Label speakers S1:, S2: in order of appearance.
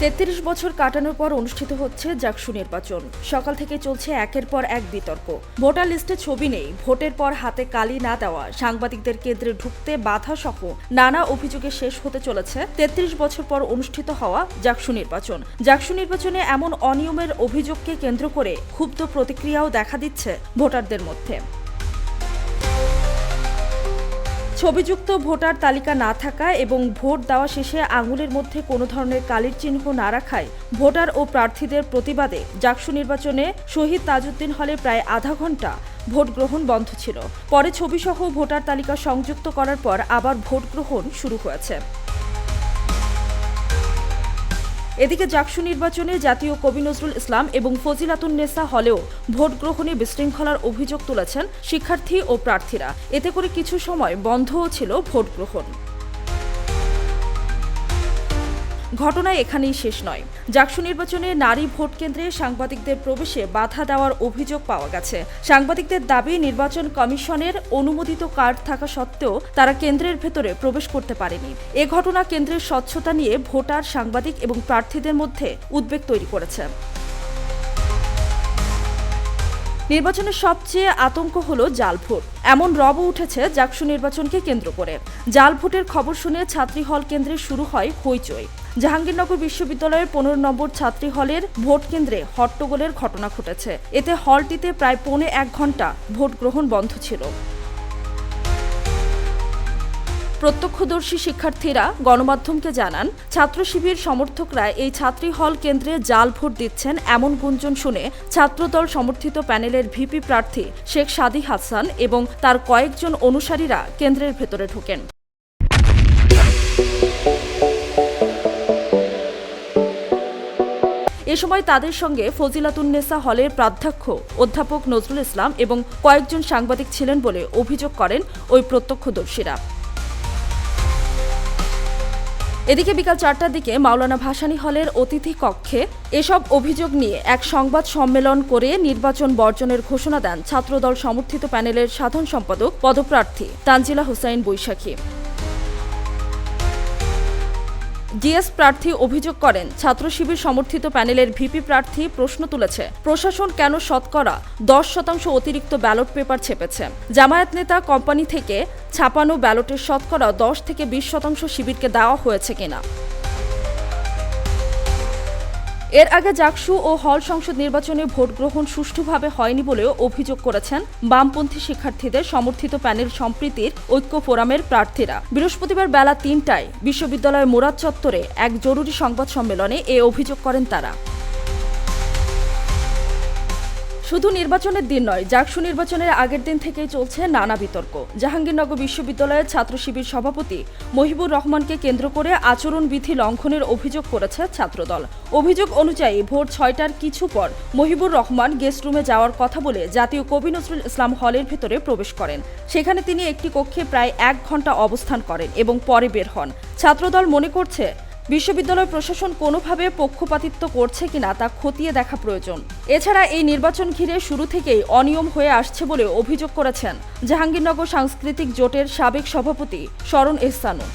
S1: ৩৩ বছর কাটানোর পর অনুষ্ঠিত হচ্ছে জাকসু নির্বাচন। সকাল থেকে চলছে একের পর এক বিতর্ক। ভোটার লিস্টে ছবি নেই, ভোটের পর হাতে কালি না দেওয়া, সাংবাদিকদের কেন্দ্রে ঢুকতে বাধা সহ নানা অভিযোগে শেষ হতে চলেছে ৩৩ বছর পর অনুষ্ঠিত হওয়া জাকসু নির্বাচন। জাকসু নির্বাচনে এমন অনিয়মের অভিযোগকে কেন্দ্র করে ক্ষুব্ধ প্রতিক্রিয়াও দেখা দিচ্ছে ভোটারদের মধ্যে। ছবিযুক্ত ভোটার তালিকা না থাকা এবং ভোট দেওয়া শেষে আঙুলের মধ্যে কোনো ধরনের কালির চিহ্ন না রাখায় ভোটার ও প্রার্থীদের প্রতিবাদে জাকসু নির্বাচনে শহীদ তাজউদ্দিন হলে প্রায় আধা ঘণ্টা ভোট গ্রহণ বন্ধ ছিল। পরে ছবিসহ ভোটার তালিকা সংযুক্ত করার পর আবার ভোট গ্রহণ শুরু হয়েছে। এদিকে জাকসু নির্বাচনে জাতীয় কবি নজরুল ইসলাম এবং ফজিলাতুন্নেসা হলেও ভোট গ্রহণে বিশৃঙ্খলার অভিযোগ তুলেছেন শিক্ষার্থী ও প্রার্থীরা। এতে করে কিছু সময় বন্ধও ছিল ভোট গ্রহণ। ঘটনা এখানেই শেষ নয়। জাকসু নির্বাচনে নারী ভোট কেন্দ্রে সাংবাদিকদের প্রবেশে বাধা দেওয়ার অভিযোগ পাওয়া গেছে। সাংবাদিকদের দাবি, নির্বাচন কমিশনের অনুমোদিত কার্ড থাকা সত্ত্বেও তারা কেন্দ্রের ভেতরে প্রবেশ করতে পারেনি। এ ঘটনা কেন্দ্রের স্বচ্ছতা নিয়ে ভোটার, সাংবাদিক এবং প্রার্থীদের মধ্যে উদ্বেগ তৈরি করেছে। নির্বাচনের সবচেয়ে আতঙ্ক হলো জাল ভোট। এমন রব উঠেছে জাকসু নির্বাচনকে কেন্দ্র করে। জাল ভোটের খবর শুনে ছাত্রী হল কেন্দ্রে শুরু হয় হইচই। জাহাঙ্গীরনগর বিশ্ববিদ্যালয়ের ১৫ নম্বর ছাত্রী হলের ভোট কেন্দ্রে হট্টগোলের ঘটনা ঘটেছে। এতে হলটিতে প্রায় ১.৫ ঘণ্টা ভোট গ্রহণ বন্ধ ছিল। প্রত্যক্ষদর্শী শিক্ষার্থীরা গণমাধ্যমকে জানান, ছাত্র শিবির সমর্থকরা এই ছাত্রী হল কেন্দ্রে জাল ভোট দিচ্ছেন এমন গুঞ্জন শুনে ছাত্রদল সমর্থিত প্যানেলের ভিপি প্রার্থী শেখ সাদী হাসান এবং তার কয়েকজন অনুসারীরা কেন্দ্রের ভেতরে ঢোকেন। এ সময় তাদের সঙ্গে ফজিলাতুন্নেসা হলের প্রাধ্যক্ষ অধ্যাপক নজরুল ইসলাম এবং কয়েকজন সাংবাদিক ছিলেন বলে অভিযোগ করেন ওই প্রত্যক্ষদর্শীরা। এদিকে বিকাল ৪টার দিকে মাওলানা ভাসানী হলের অতিথি কক্ষে এসব অভিযোগ নিয়ে এক সংবাদ সম্মেলন করে নির্বাচন বর্জনের ঘোষণা দেন ছাত্রদল সমর্থিত প্যানেলের সাধারণ সম্পাদক পদপ্রার্থী তানজিলা হোসাইন বৈশাখী। ডিএস প্রার্থী অভিযোগ করেন, ছাত্র শিবির সমর্থিত প্যানেলের ভিপি প্রার্থী প্রশ্ন তুলেছে, প্রশাসন কেন শতকরা ১০% অতিরিক্ত ব্যালট পেপার ছেপেছে। জামায়াত নেতা কোম্পানি থেকে ছাপানো ব্যালটের শতকরা ১০ থেকে ২০% শিবিরকে দেওয়া হয়েছে কিনা। এর আগে জাকসু ও হল সংসদ নির্বাচনে ভোট গ্রহণ সুষ্ঠুভাবে হয়নি বলেও অভিযোগ করেছেন বামপন্থী শিক্ষার্থীদের সমর্থিত প্যানেল সম্প্রীতির ঐক্য ফোরামের প্রার্থীরা। বৃহস্পতিবার বেলা ৩টায় বিশ্ববিদ্যালয়ের মুরাদ চত্বরে এক জরুরি সংবাদ সম্মেলনে এ অভিযোগ করেন তারা। শুধু নির্বাচনের দিন নয়, জাকসু নির্বাচনের আগের দিন থেকেই চলছে নানা বিতর্ক। জাহাঙ্গীরনগর বিশ্ববিদ্যালয়ের ছাত্র শিবির সভাপতি মহিবুর রহমানকে কেন্দ্র করে আচরণবিধি লঙ্ঘনের অভিযোগ করেছে ছাত্রদল। অভিযোগ অনুযায়ী ভোর ৬টার কিছু পর মহিবুর রহমান গেস্ট রুমে যাওয়ার কথা বলে জাতীয় কবি নজরুল ইসলাম হলের ভেতরে প্রবেশ করেন। সেখানে তিনি একটি কক্ষে প্রায় ১ ঘণ্টা অবস্থান করেন এবং পরে বের হন। ছাত্রদল মনে করছে, বিশ্ববিদ্যালয় প্রশাসন কোনোভাবে পক্ষপাতিত্ব করছে কিনা তা খতিয়ে দেখা প্রয়োজন। এছাড়া এই নির্বাচন ঘিরে শুরু থেকেই অনিয়ম হয়ে আসছে বলে অভিযোগ করেছেন জাহাঙ্গীরনগর সাংস্কৃতিক জোটের সাবেক সভাপতি শরণ এহসানও।